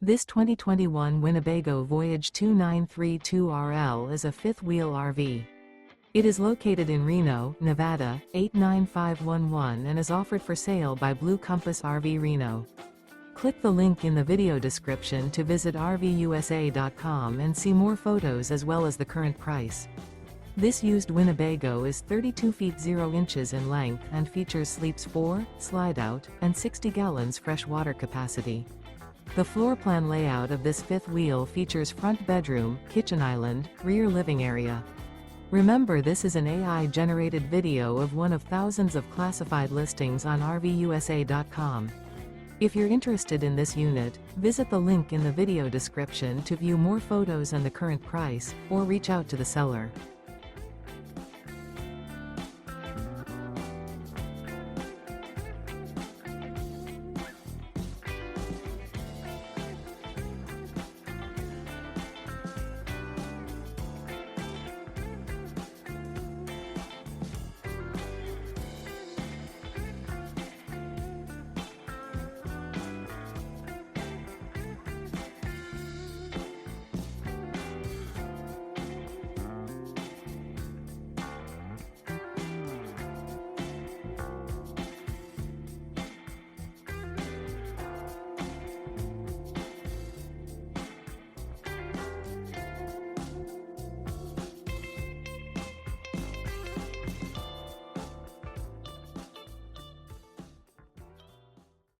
This 2021 Winnebago Voyage 2932RL is a fifth-wheel RV. It is located in Reno, Nevada, 89511 and is offered for sale by Blue Compass RV Reno. Click the link in the video description to visit RVUSA.com and see more photos as well as the current price. This used Winnebago is 32 feet 0 inches in length and features sleeps 4, slide-out, and 60 gallons fresh water capacity. The floor plan layout of this fifth wheel features front bedroom, kitchen island, rear living area. Remember, this is an AI-generated video of one of thousands of classified listings on RVUSA.com. If you're interested in this unit, visit the link in the video description to view more photos and the current price, or reach out to the seller.